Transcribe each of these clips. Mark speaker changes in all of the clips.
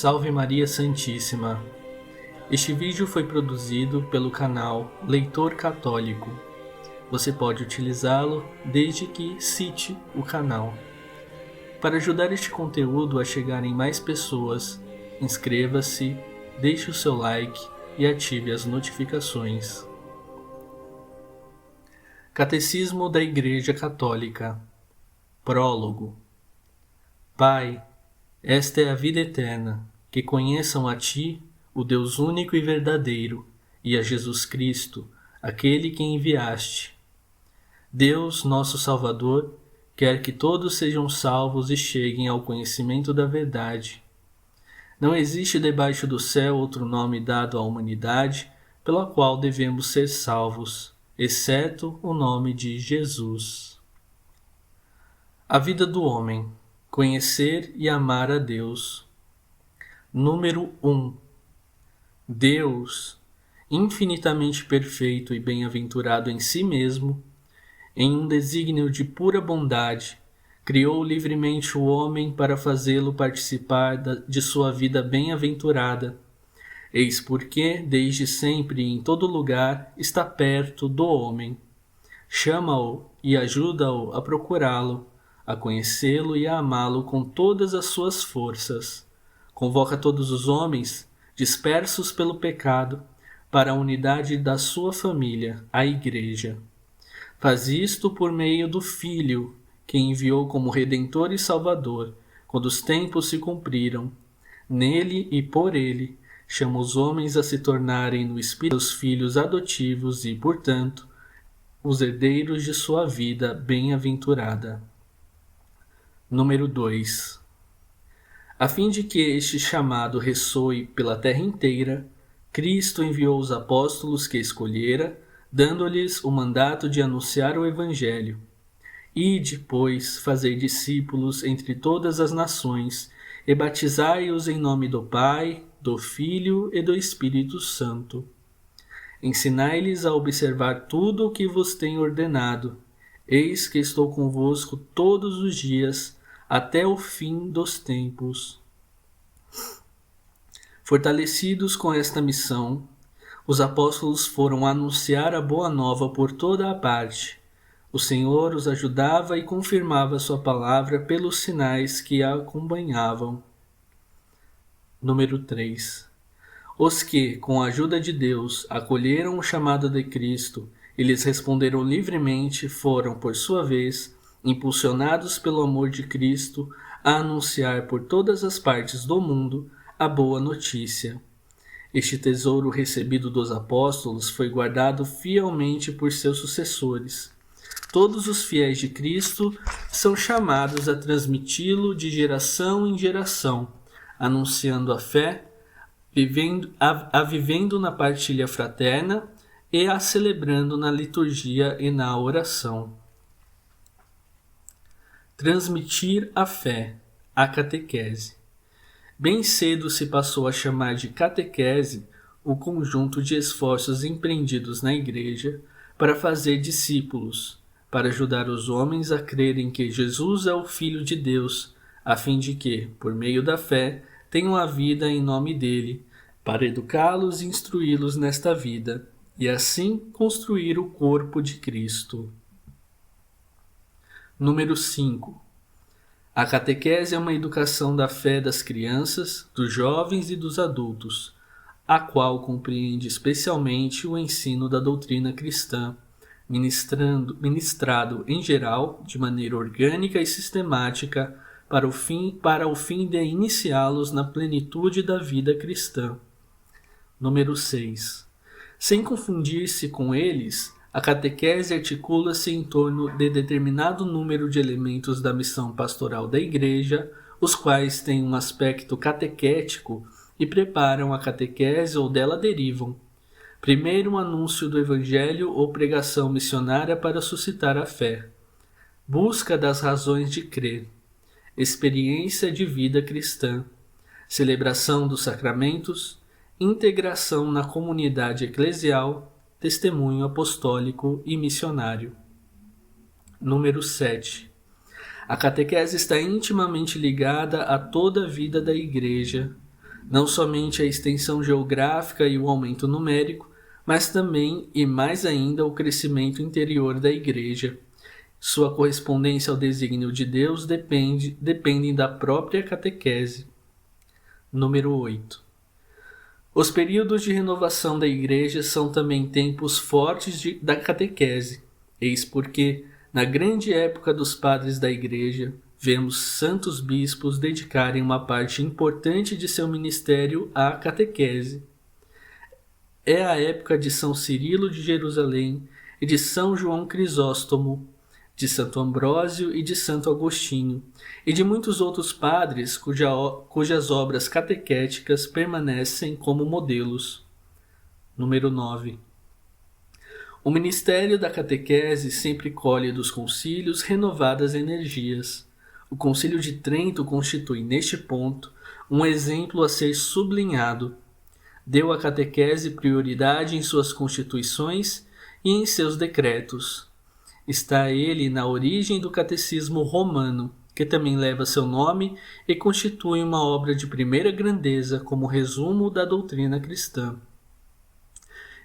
Speaker 1: Salve Maria Santíssima! Este vídeo foi produzido pelo canal Leitor Católico. Você pode utilizá-lo desde que cite o canal. Para ajudar este conteúdo a chegar em mais pessoas, inscreva-se, deixe o seu like e ative as notificações. Catecismo da Igreja Católica. Prólogo. Pai, esta é a vida eterna, que conheçam a Ti, o Deus único e verdadeiro, e a Jesus Cristo, aquele que enviaste. Deus, nosso Salvador, quer que todos sejam salvos e cheguem ao conhecimento da verdade. Não existe debaixo do céu outro nome dado à humanidade pela qual devemos ser salvos, exceto o nome de Jesus. A vida do homem. Conhecer e amar a Deus. Número 1. Deus, infinitamente perfeito e bem-aventurado em si mesmo, em um desígnio de pura bondade, criou livremente o homem para fazê-lo participar de sua vida bem-aventurada. Eis porque, desde sempre e em todo lugar, está perto do homem. Chama-o e ajuda-o a procurá-lo, a conhecê-lo e a amá-lo com todas as suas forças. Convoca todos os homens, dispersos pelo pecado, para a unidade da sua família, a Igreja. Faz isto por meio do Filho, que enviou como Redentor e Salvador, quando os tempos se cumpriram. Nele e por ele, chama os homens a se tornarem no Espírito seus filhos adotivos e, portanto, os herdeiros de sua vida bem-aventurada. Número 2. A fim de que este chamado ressoe pela terra inteira, Cristo enviou os apóstolos que escolhera, dando-lhes o mandato de anunciar o Evangelho. Ide, pois, fazei discípulos entre todas as nações, e batizai-os em nome do Pai, do Filho e do Espírito Santo. Ensinai-lhes a observar tudo o que vos tenho ordenado. Eis que estou convosco todos os dias, até o fim dos tempos. Fortalecidos com esta missão, os apóstolos foram anunciar a boa nova por toda a parte. O Senhor os ajudava e confirmava sua palavra pelos sinais que a acompanhavam. Número 3. Os que, com a ajuda de Deus, acolheram o chamado de Cristo e lhes responderam livremente, foram, por sua vez, impulsionados pelo amor de Cristo, a anunciar por todas as partes do mundo a boa notícia. Este tesouro recebido dos apóstolos foi guardado fielmente por seus sucessores. Todos os fiéis de Cristo são chamados a transmiti-lo de geração em geração, anunciando a fé, vivendo na partilha fraterna e a celebrando na liturgia e na oração. Transmitir a fé, a catequese. Bem cedo se passou a chamar de catequese o conjunto de esforços empreendidos na Igreja para fazer discípulos, para ajudar os homens a crerem que Jesus é o Filho de Deus, a fim de que, por meio da fé, tenham a vida em nome dele, para educá-los e instruí-los nesta vida, e assim construir o corpo de Cristo. Número 5. A catequese é uma educação da fé das crianças, dos jovens e dos adultos, a qual compreende especialmente o ensino da doutrina cristã, ministrado em geral, de maneira orgânica e sistemática, para o fim de iniciá-los na plenitude da vida cristã. Número 6. Sem confundir-se com eles, a catequese articula-se em torno de determinado número de elementos da missão pastoral da Igreja, os quais têm um aspecto catequético e preparam a catequese ou dela derivam. Primeiro, um anúncio do Evangelho ou pregação missionária para suscitar a fé. Busca das razões de crer. Experiência de vida cristã. Celebração dos sacramentos. Integração na comunidade eclesial. Testemunho apostólico e missionário. Número 7. A catequese está intimamente ligada a toda a vida da Igreja. não somente a extensão geográfica e o aumento numérico, mas também e mais ainda o crescimento interior da Igreja. Sua correspondência ao desígnio de Deus dependem da própria catequese. Número 8. Os períodos de renovação da Igreja são também tempos fortes da catequese. Eis porque, na grande época dos padres da Igreja, vemos santos bispos dedicarem uma parte importante de seu ministério à catequese. É a época de São Cirilo de Jerusalém e de São João Crisóstomo, de Santo Ambrósio e de Santo Agostinho, e de muitos outros padres cujas obras catequéticas permanecem como modelos. Número 9. O ministério da catequese sempre colhe dos concílios renovadas energias. O Concílio de Trento constitui, neste ponto, um exemplo a ser sublinhado. Deu à catequese prioridade em suas constituições e em seus decretos. Está ele na origem do catecismo romano, que também leva seu nome e constitui uma obra de primeira grandeza como resumo da doutrina cristã.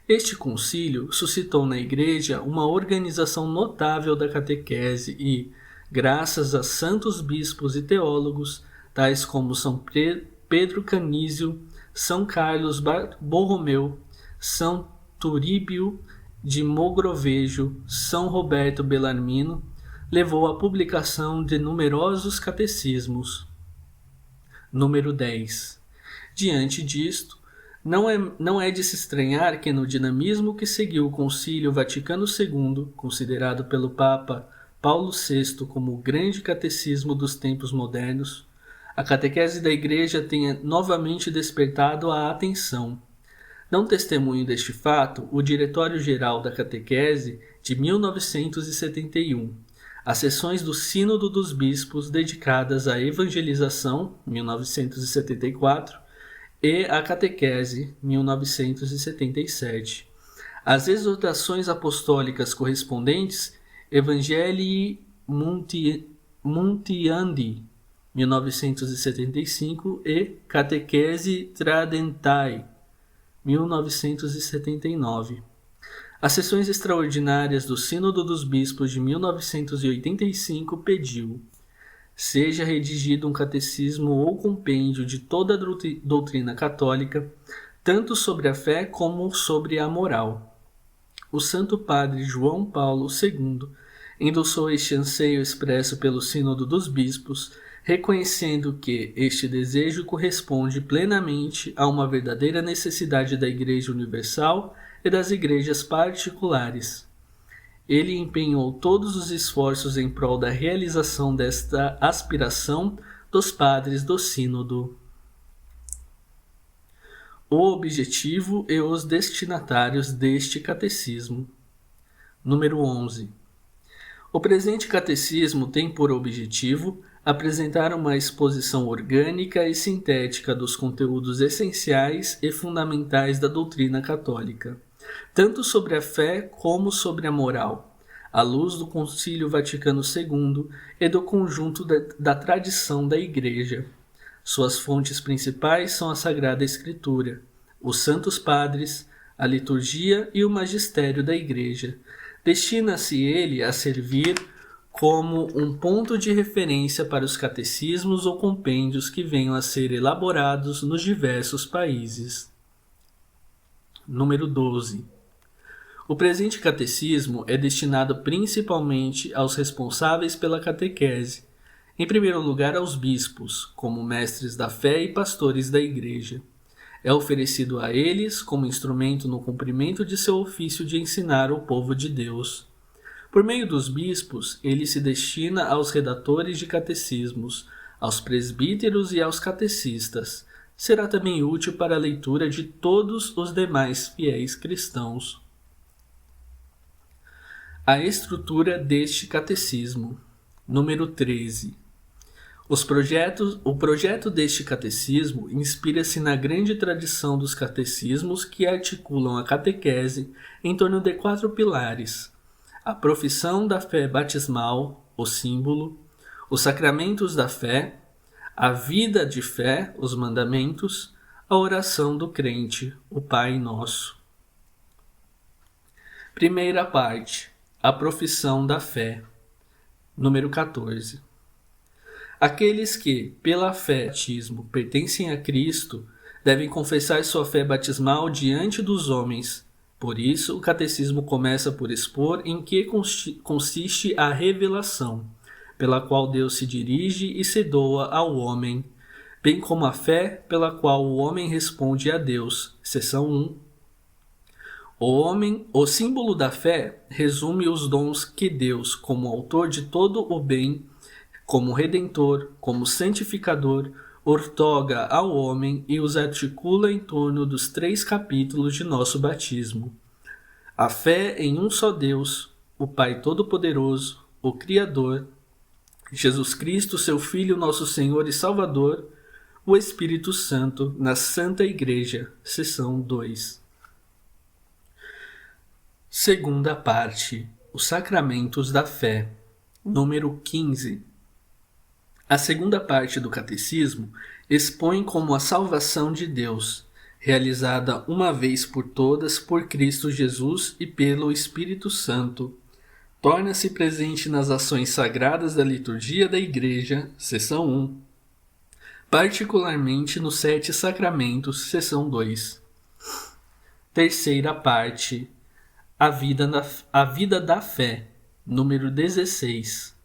Speaker 1: Este concílio suscitou na Igreja uma organização notável da catequese e, graças a santos bispos e teólogos, tais como São Pedro Canísio, São Carlos Borromeu, São Turíbio de Mogrovejo, São Roberto Bellarmino, levou à publicação de numerosos catecismos. Número 10. Diante disto, não é de se estranhar que no dinamismo que seguiu o Concílio Vaticano II, considerado pelo Papa Paulo VI como o grande catecismo dos tempos modernos, a catequese da Igreja tenha novamente despertado a atenção. Dão testemunho deste fato o Diretório-Geral da Catequese de 1971, as sessões do Sínodo dos Bispos dedicadas à Evangelização, 1974, e à Catequese, 1977. As exortações apostólicas correspondentes, Evangelii Muntiandi, 1975, e Catequese Tradentae, 1979. As sessões extraordinárias do Sínodo dos Bispos de 1985 pediu: seja redigido um catecismo ou compêndio de toda a doutrina católica, tanto sobre a fé como sobre a moral. O Santo Padre João Paulo II endossou este anseio expresso pelo Sínodo dos Bispos, reconhecendo que este desejo corresponde plenamente a uma verdadeira necessidade da Igreja Universal e das igrejas particulares. Ele empenhou todos os esforços em prol da realização desta aspiração dos padres do Sínodo. O objetivo e os destinatários deste catecismo. Número 11. O presente catecismo tem por objetivo apresentar uma exposição orgânica e sintética dos conteúdos essenciais e fundamentais da doutrina católica, tanto sobre a fé como sobre a moral, à luz do Concílio Vaticano II e do conjunto da tradição da Igreja. Suas fontes principais são a Sagrada Escritura, os Santos Padres, a liturgia e o magistério da Igreja. Destina-se ele a servir como um ponto de referência para os catecismos ou compêndios que venham a ser elaborados nos diversos países. Número 12. O presente catecismo é destinado principalmente aos responsáveis pela catequese, em primeiro lugar aos bispos, como mestres da fé e pastores da Igreja. É oferecido a eles como instrumento no cumprimento de seu ofício de ensinar o povo de Deus. Por meio dos bispos, ele se destina aos redatores de catecismos, aos presbíteros e aos catecistas. Será também útil para a leitura de todos os demais fiéis cristãos. A estrutura deste catecismo. Número 13. O projeto deste catecismo inspira-se na grande tradição dos catecismos que articulam a catequese em torno de 4 pilares: a profissão da fé batismal, o símbolo, os sacramentos da fé, a vida de fé, os mandamentos, A oração do crente, o Pai Nosso. Primeira parte. A profissão da fé. Número 14. Aqueles que, pela fé e batismo, pertencem a Cristo, devem confessar sua fé batismal diante dos homens. Por isso, o catecismo começa por expor em que consiste a revelação, pela qual Deus se dirige e se doa ao homem, bem como a fé pela qual o homem responde a Deus. Seção 1. O símbolo da fé, resume os dons que Deus, como autor de todo o bem, como redentor, como santificador, outorga ao homem e os articula em torno dos 3 capítulos de nosso batismo. A fé em um só Deus, o Pai Todo-Poderoso, o Criador, Jesus Cristo, seu Filho, nosso Senhor e Salvador, o Espírito Santo, na Santa Igreja. Seção 2. Segunda parte. Os Sacramentos da Fé. Número 15. A segunda parte do Catecismo expõe como a salvação de Deus, realizada uma vez por todas por Cristo Jesus e pelo Espírito Santo, torna-se presente nas ações sagradas da liturgia da Igreja, seção 1, particularmente nos 7 sacramentos, seção 2. Terceira parte. A vida da fé, número 16.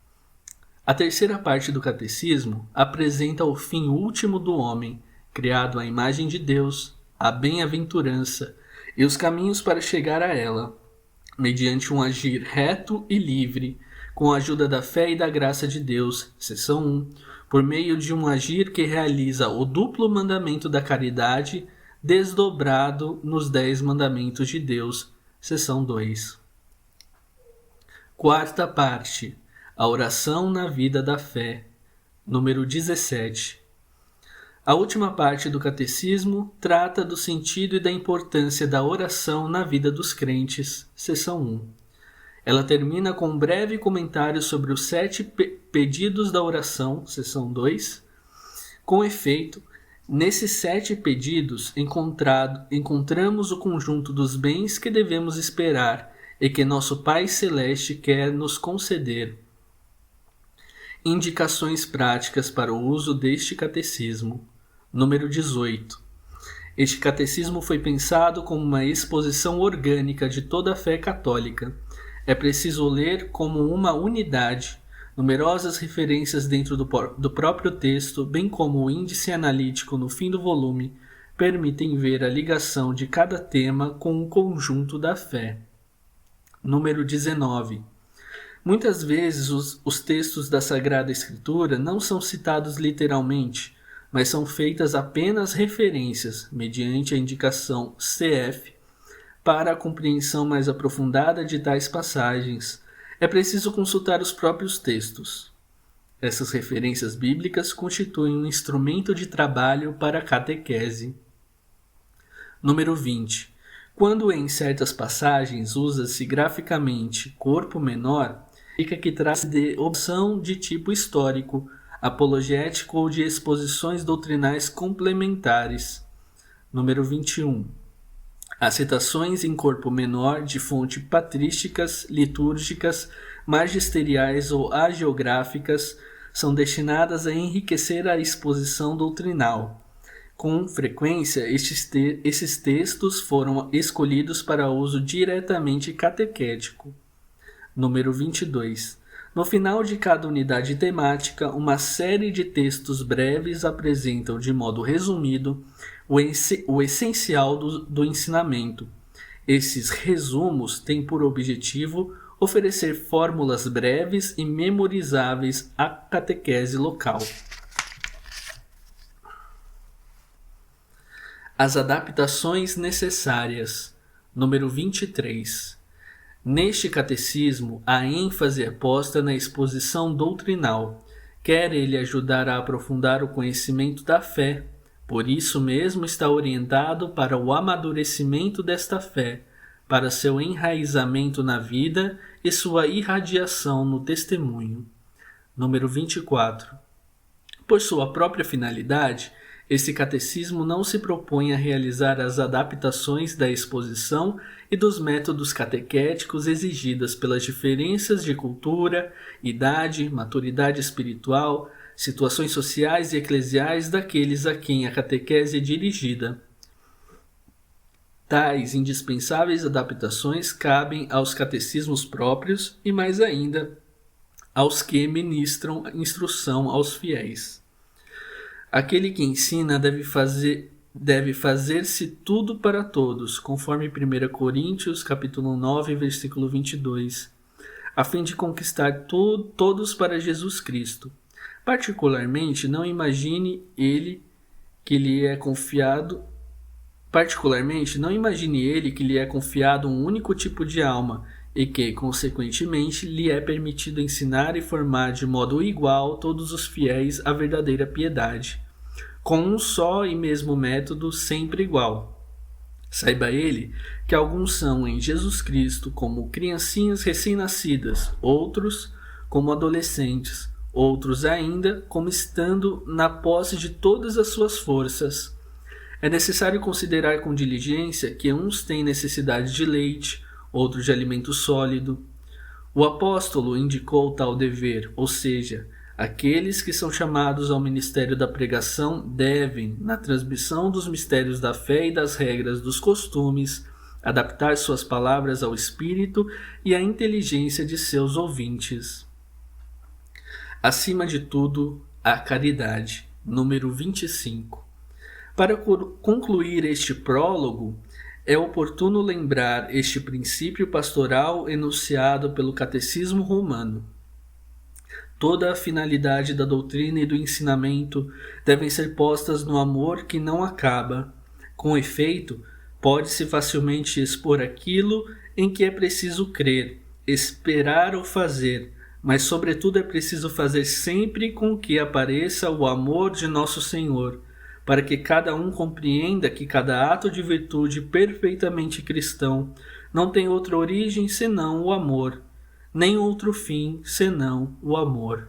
Speaker 1: A terceira parte do Catecismo apresenta o fim último do homem, criado à imagem de Deus, a bem-aventurança e os caminhos para chegar a ela, mediante um agir reto e livre, com a ajuda da fé e da graça de Deus, seção 1, por meio de um agir que realiza o duplo mandamento da caridade, desdobrado nos 10 mandamentos de Deus, seção 2. Quarta parte. A oração na vida da fé, número 17. A última parte do Catecismo trata do sentido e da importância da oração na vida dos crentes, seção 1. Ela termina com um breve comentário sobre os 7 pedidos da oração, seção 2. Com efeito, nesses 7 pedidos encontramos o conjunto dos bens que devemos esperar e que nosso Pai Celeste quer nos conceder. Indicações práticas para o uso deste catecismo. Número 18. Este catecismo foi pensado como uma exposição orgânica de toda a fé católica. É preciso ler como uma unidade. Numerosas referências dentro do próprio texto, bem como o índice analítico no fim do volume, permitem ver a ligação de cada tema com o conjunto da fé. Número 19. Muitas vezes os textos da Sagrada Escritura não são citados literalmente, mas são feitas apenas referências, mediante a indicação CF, para a compreensão mais aprofundada de tais passagens. É preciso consultar os próprios textos. Essas referências bíblicas constituem um instrumento de trabalho para a catequese. Número 20. Quando em certas passagens usa-se graficamente corpo menor, indica que trata-se de opção de tipo histórico, apologético ou de exposições doutrinais complementares. Número 21. As citações em corpo menor de fonte patrísticas, litúrgicas, magisteriais ou hagiográficas são destinadas a enriquecer a exposição doutrinal. Com frequência, esses textos foram escolhidos para uso diretamente catequético. Número 22. No final de cada unidade temática, uma série de textos breves apresentam de modo resumido o essencial do ensinamento. Esses resumos têm por objetivo oferecer fórmulas breves e memorizáveis à catequese local. As adaptações necessárias. Número 23. Neste catecismo, a ênfase é posta na exposição doutrinal. Quer ele ajudar a aprofundar o conhecimento da fé. Por isso mesmo está orientado para o amadurecimento desta fé, para seu enraizamento na vida e sua irradiação no testemunho. Número 24. Por sua própria finalidade, Esse catecismo não se propõe a realizar as adaptações da exposição e dos métodos catequéticos exigidas pelas diferenças de cultura, idade, maturidade espiritual, situações sociais e eclesiais daqueles a quem a catequese é dirigida. Tais indispensáveis adaptações cabem aos catecismos próprios e, mais ainda, aos que ministram instrução aos fiéis. Aquele que ensina deve fazer-se tudo para todos, conforme 1 Coríntios, capítulo 9, versículo 22, a fim de conquistar todos para Jesus Cristo. Particularmente, não imagine ele que lhe é confiado um único tipo de alma e que, consequentemente, lhe é permitido ensinar e formar de modo igual todos os fiéis à verdadeira piedade, com um só e mesmo método sempre igual. Saiba ele que alguns são em Jesus Cristo como criancinhas recém-nascidas, outros como adolescentes, outros ainda como estando na posse de todas as suas forças. É necessário considerar com diligência que uns têm necessidade de leite, outros de alimento sólido. O apóstolo indicou tal dever, ou seja, aqueles que são chamados ao ministério da pregação devem, na transmissão dos mistérios da fé e das regras dos costumes, adaptar suas palavras ao espírito e à inteligência de seus ouvintes. Acima de tudo, a caridade. Número 25. Para concluir este prólogo, é oportuno lembrar este princípio pastoral enunciado pelo Catecismo Romano. Toda a finalidade da doutrina e do ensinamento devem ser postas no amor que não acaba. Com efeito, pode-se facilmente expor aquilo em que é preciso crer, esperar ou fazer, mas sobretudo é preciso fazer sempre com que apareça o amor de Nosso Senhor, para que cada um compreenda que cada ato de virtude perfeitamente cristão não tem outra origem senão o amor, nem outro fim senão o amor.